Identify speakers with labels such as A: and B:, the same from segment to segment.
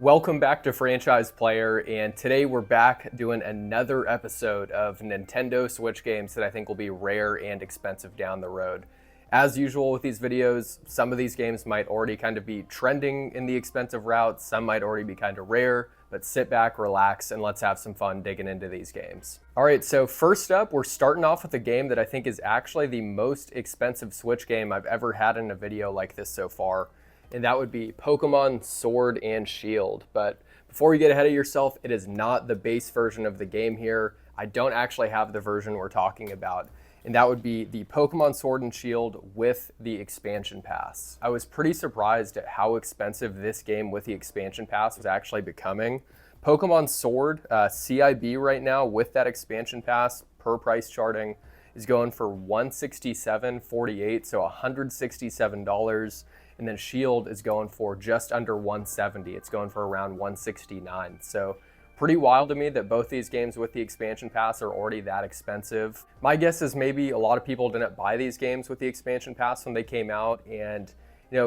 A: Welcome back to Franchise Player, and today we're back doing another episode of Nintendo Switch games that I think will be rare and expensive down the road. As usual with these videos, some of these games might already kind of be trending in the expensive route, some might already be kind of rare, but sit back, relax, and let's have some fun digging into these games. Alright, so first up, we're starting off with a game that I think is actually the most expensive Switch game I've ever had in a video like this so far. And that would be Pokemon Sword and Shield. But before you get ahead of yourself, it is not the base version of the game here. I don't actually have the version we're talking about. And that would be the Pokemon Sword and Shield with the expansion pass. I was pretty surprised at how expensive this game with the expansion pass was actually becoming. Pokemon Sword, CIB right now with that expansion pass per price charting is going for $167.48, so $167. And then Shield is going for just under $170. It's going for around $169. So pretty wild to me that both these games with the expansion pass are already that expensive. My guess is maybe a lot of people didn't buy these games with the expansion pass when they came out. And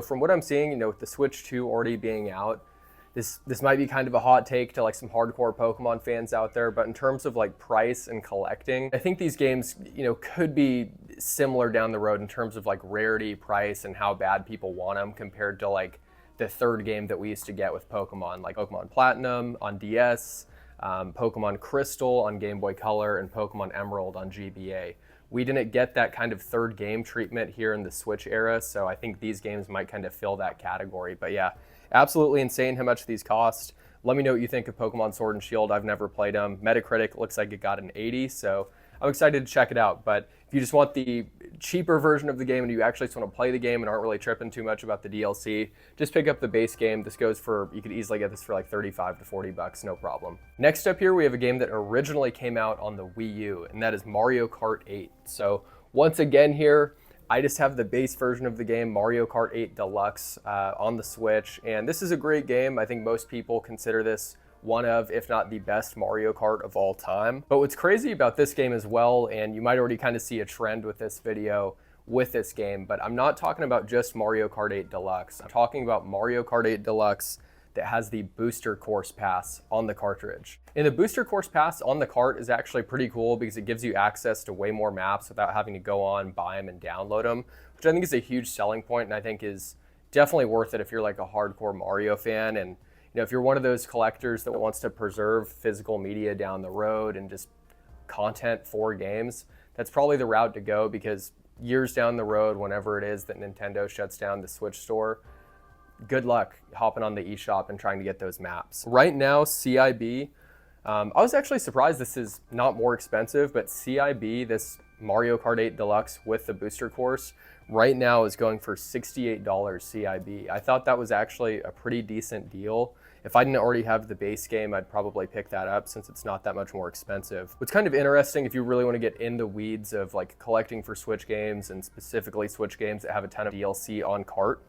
A: from what I'm seeing, with the Switch 2 already being out, this might be kind of a hot take to like some hardcore Pokemon fans out there, but in terms of like price and collecting, I think these games, could be similar down the road in terms of like rarity, price, and how bad people want them compared to like the third game that we used to get with Pokemon, like Pokemon Platinum on DS, Pokemon Crystal on Game Boy Color, and Pokemon Emerald on GBA. We didn't get that kind of third game treatment here in the Switch era, so I think these games might kind of fill that category. But yeah, absolutely insane how much these cost. Let me know what you think of Pokemon Sword and Shield. I've never played them. Metacritic looks like it got an 80, so I'm excited to check it out. But if you just want the cheaper version of the game and you actually just want to play the game and aren't really tripping too much about the DLC, just pick up the base game. This goes for, you could easily get this for like 35 to 40 bucks, no problem. Next up here, we have a game that originally came out on the Wii U, and that is Mario Kart 8. So once again here, I just have the base version of the game, Mario Kart 8 Deluxe, on the Switch. And this is a great game. I think most people consider this one of, if not the best Mario Kart of all time. But what's crazy about this game as well, and you might already kind of see a trend with this video with this game, but I'm not talking about just Mario Kart 8 Deluxe. I'm talking about Mario Kart 8 Deluxe that has the Booster Course Pass on the cartridge. And the Booster Course Pass on the cart is actually pretty cool because it gives you access to way more maps without having to go on, buy them, and download them, which I think is a huge selling point, and I think is definitely worth it if you're like a hardcore Mario fan. And if you're one of those collectors that wants to preserve physical media down the road and just content for games, that's probably the route to go, because years down the road, whenever it is that Nintendo shuts down the Switch store, good luck hopping on the eShop and trying to get those maps. Right now, CIB, I was actually surprised this is not more expensive, but CIB, this Mario Kart 8 Deluxe with the booster course, right now is going for $68 CIB. I thought that was actually a pretty decent deal. If I didn't already have the base game, I'd probably pick that up since it's not that much more expensive. What's kind of interesting, if you really want to get in the weeds of like collecting for Switch games, and specifically Switch games that have a ton of DLC on cart,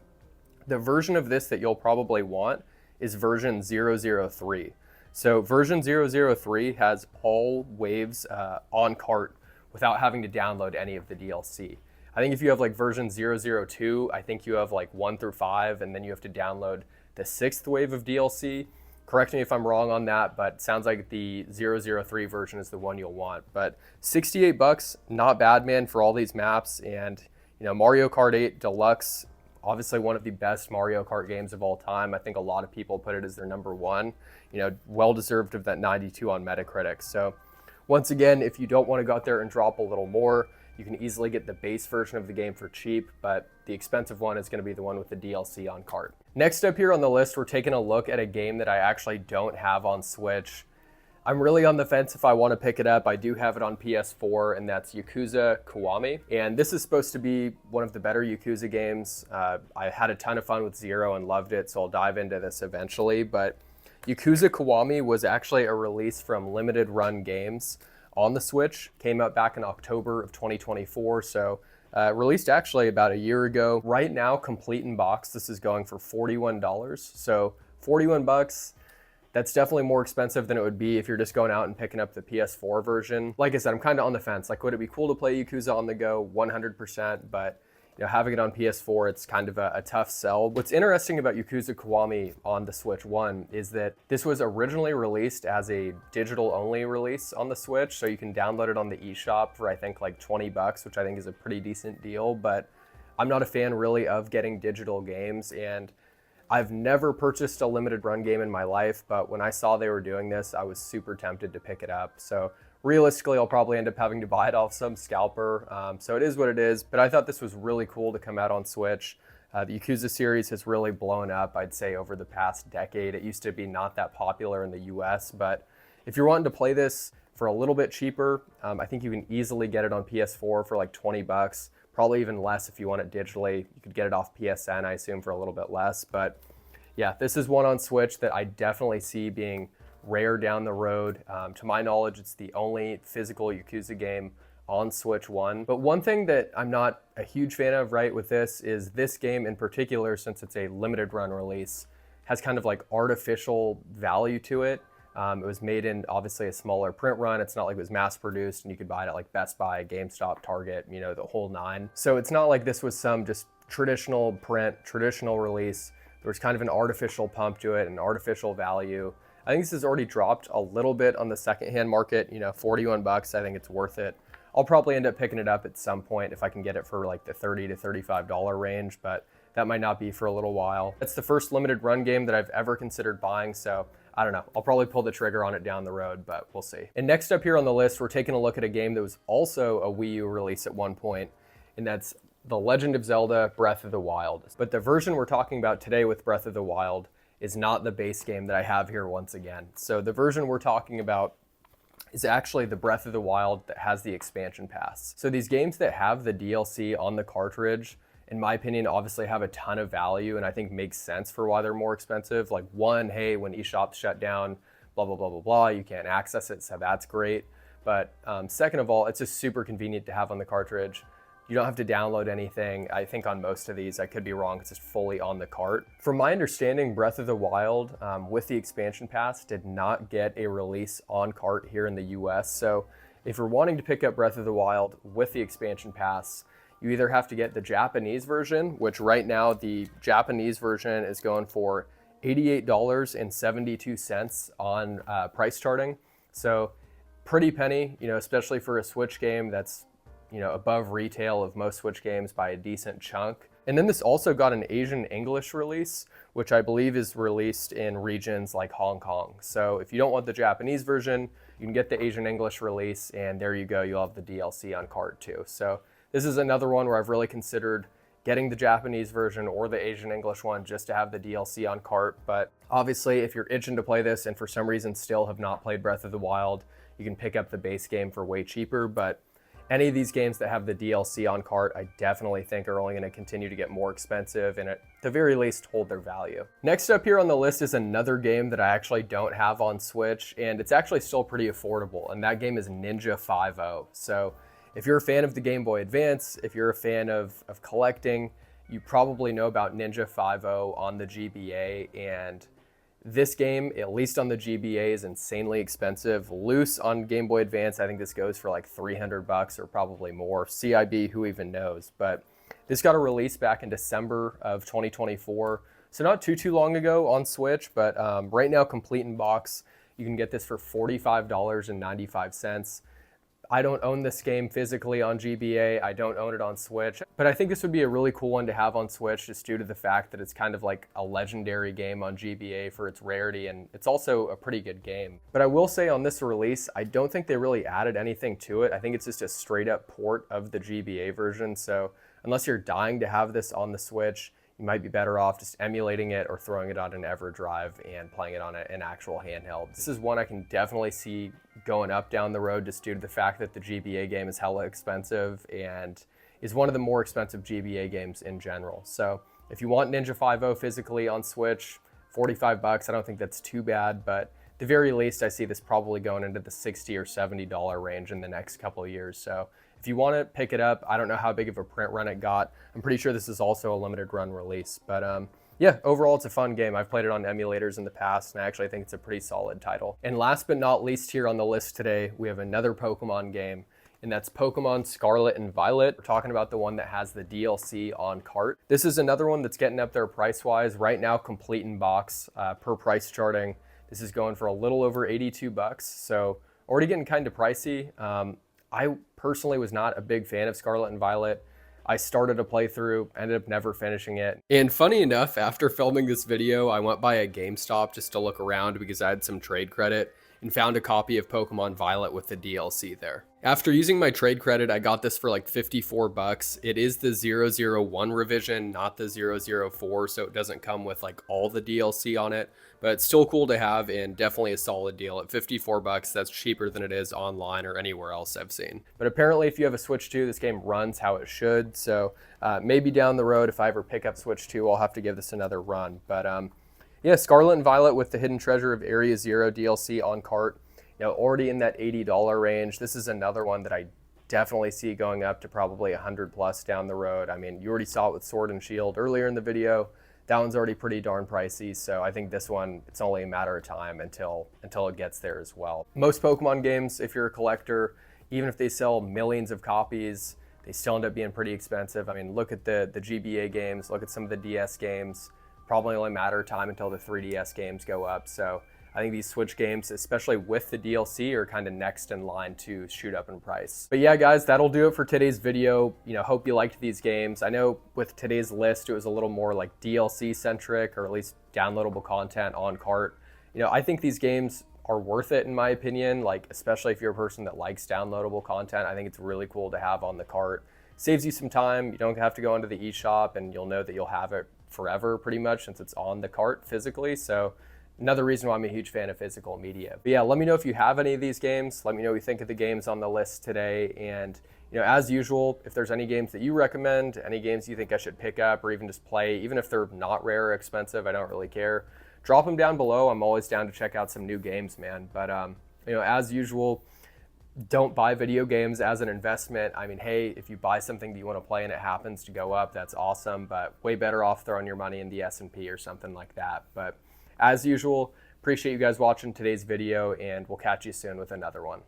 A: the version of this that you'll probably want is version 003. So version 003 has all waves on cart without having to download any of the DLC. I think if you have like version 002, I think you have like 1 through 5, and then you have to download the 6th wave of DLC. Correct me if I'm wrong on that, but sounds like the 003 version is the one you'll want. But 68 bucks, not bad, man, for all these maps. And Mario Kart 8 Deluxe, obviously one of the best Mario Kart games of all time. I think a lot of people put it as their number one. Well deserved of that 92 on Metacritic. So once again, if you don't want to go out there and drop a little more, you can easily get the base version of the game for cheap, but the expensive one is going to be the one with the DLC on cart. Next up here on the list, we're taking a look at a game that I actually don't have on Switch. I'm really on the fence if I want to pick it up. I do have it on PS4, and that's Yakuza Kiwami. And this is supposed to be one of the better Yakuza games. I had a ton of fun with Zero and loved it, so I'll dive into this eventually. But Yakuza Kiwami was actually a release from Limited Run Games on the Switch. Came out back in October of 2024, so released actually about a year ago. Right now, complete in box, this is going for $41. So 41 bucks. That's definitely more expensive than it would be if you're just going out and picking up the PS4 version. Like I said, I'm kind of on the fence. Like, would it be cool to play Yakuza on the go? 100%. But having it on PS4, it's kind of a tough sell. What's interesting about Yakuza Kiwami on the Switch 1 is that this was originally released as a digital-only release on the Switch, so you can download it on the eShop for I think like 20 bucks, which I think is a pretty decent deal, but I'm not a fan really of getting digital games, and I've never purchased a limited run game in my life, but when I saw they were doing this, I was super tempted to pick it up. So realistically, I'll probably end up having to buy it off some scalper. So it is what it is, but I thought this was really cool to come out on Switch. The Yakuza series has really blown up, I'd say, over the past decade. It used to be not that popular in the US, but if you're wanting to play this for a little bit cheaper, I think you can easily get it on PS4 for like 20 bucks. Probably even less if you want it digitally. You could get it off PSN, I assume, for a little bit less. But yeah, this is one on Switch that I definitely see being rare down the road. To my knowledge, it's the only physical Yakuza game on Switch 1. But one thing that I'm not a huge fan of, right, with this is this game in particular, since it's a limited run release, has kind of like artificial value to it. It was made in obviously a smaller print run. It's not like it was mass produced and you could buy it at like Best Buy, GameStop, Target, the whole nine. So it's not like this was some just traditional print, traditional release. There was kind of an artificial pump to it, an artificial value. I think this has already dropped a little bit on the secondhand market, 41 bucks. I think it's worth it. I'll probably end up picking it up at some point if I can get it for like the $30 to $35 range, but that might not be for a little while. It's the first limited run game that I've ever considered buying, so I don't know. I'll probably pull the trigger on it down the road, but we'll see. And next up here on the list, we're taking a look at a game that was also a Wii U release at one point, and that's The Legend of Zelda Breath of the Wild. But the version we're talking about today with Breath of the Wild is not the base game that I have here once again. So the version we're talking about is actually the Breath of the Wild that has the expansion pass. So these games that have the DLC on the cartridge, in my opinion, obviously have a ton of value and I think makes sense for why they're more expensive. Like one, hey, when eShops shut down, blah, blah, blah, blah, blah, you can't access it, so that's great. But second of all, it's just super convenient to have on the cartridge. You don't have to download anything. I think on most of these, I could be wrong, it's just fully on the cart. From my understanding, Breath of the Wild with the expansion pass did not get a release on cart here in the US. So if you're wanting to pick up Breath of the Wild with the expansion pass, you either have to get the Japanese version, which right now the Japanese version is going for $88.72 on price charting. So pretty penny, especially for a Switch game that's above retail of most Switch games by a decent chunk. And then this also got an Asian English release, which I believe is released in regions like Hong Kong. So if you don't want the Japanese version, you can get the Asian English release, and there you go, you'll have the DLC on cart too. So this is another one where I've really considered getting the Japanese version or the Asian English one just to have the DLC on cart. But obviously, if you're itching to play this and for some reason still have not played Breath of the Wild, you can pick up the base game for way cheaper. But any of these games that have the DLC on cart, I definitely think are only going to continue to get more expensive and at the very least hold their value. Next up here on the list is another game that I actually don't have on Switch, and it's actually still pretty affordable, and that game is Ninja 5-0. So if you're a fan of the Game Boy Advance, if you're a fan of collecting, you probably know about Ninja 5-0 on the GBA, and this game, at least on the GBA, is insanely expensive. Loose on Game Boy Advance, I think this goes for like 300 bucks or probably more. CIB, who even knows? But this got a release back in December of 2024. So not too long ago on Switch, but right now, complete in box, you can get this for $45.95. I don't own this game physically on GBA. I don't own it on Switch, but I think this would be a really cool one to have on Switch just due to the fact that it's kind of like a legendary game on GBA for its rarity, and it's also a pretty good game. But I will say on this release, I don't think they really added anything to it. I think it's just a straight up port of the GBA version. So unless you're dying to have this on the Switch, you might be better off just emulating it or throwing it on an EverDrive and playing it on an actual handheld. This is one I can definitely see going up down the road just due to the fact that the GBA game is hella expensive and is one of the more expensive GBA games in general. So if you want Ninja 5-0 physically on Switch, 45 bucks, I don't think that's too bad, but at the very least, I see this probably going into the $60 or $70 range in the next couple of years. So if you want to pick it up, I don't know how big of a print run it got. I'm pretty sure this is also a limited run release, but yeah, overall it's a fun game. I've played it on emulators in the past, and I actually think it's a pretty solid title. And last but not least here on the list today, we have another Pokemon game. and that's Pokemon Scarlet and Violet. We're talking about the one that has the DLC on Kart. This is another one that's getting up there price-wise. Right now, complete in box, per price charting, this is going for a little over 82 bucks, so already getting kind of pricey. I personally was not a big fan of Scarlet and Violet. I started a playthrough, ended up never finishing it. And funny enough, after filming this video, I went by a GameStop just to look around because I had some trade credit and found a copy of Pokemon Violet with the DLC there. After using my trade credit, I got this for like 54 bucks. It is the 001 revision, not the 004, so it doesn't come with like all the DLC on it, but it's still cool to have and definitely a solid deal. At 54 bucks, that's cheaper than it is online or anywhere else I've seen. But apparently if you have a Switch 2, this game runs how it should, so maybe down the road if I ever pick up Switch 2, I'll have to give this another run. But yeah, Scarlet and Violet with the Hidden Treasure of Area Zero DLC on Kart. You know, already in that $80 range. This is another one that I definitely see going up to probably 100 plus down the road. I mean, you already saw it with Sword and Shield earlier in the video. That one's already pretty darn pricey, so I think this one, it's only a matter of time until it gets there as well. Most Pokemon games, if you're a collector, even if they sell millions of copies, they still end up being pretty expensive. I mean, look at the GBA games, look at some of the DS games. Probably only matter of time until the 3DS games go up. So I think these Switch games, especially with the DLC, are kind of next in line to shoot up in price. But yeah, guys, that'll do it for today's video. You know, hope you liked these games. I know with today's list, it was a little more like DLC centric, or at least downloadable content on Kart. You know, I think these games are worth it in my opinion, like especially if you're a person that likes downloadable content. I think it's really cool to have on the Kart. Saves you some time. You don't have to go into the eShop, and you'll know that you'll have it forever pretty much since it's on the Kart physically. So another reason why I'm a huge fan of physical media. But yeah, let me know if you have any of these games. Let me know what you think of the games on the list today. And you know, as usual, if there's any games that you recommend, any games you think I should pick up or even just play, even if they're not rare or expensive, I don't really care. Drop them down below. I'm always down to check out some new games, man. But you know, as usual, don't buy video games as an investment. I mean, hey, if you buy something that you want to play and it happens to go up, that's awesome, but way better off throwing your money in the S&P or something like that. But as usual, appreciate you guys watching today's video, and we'll catch you soon with another one.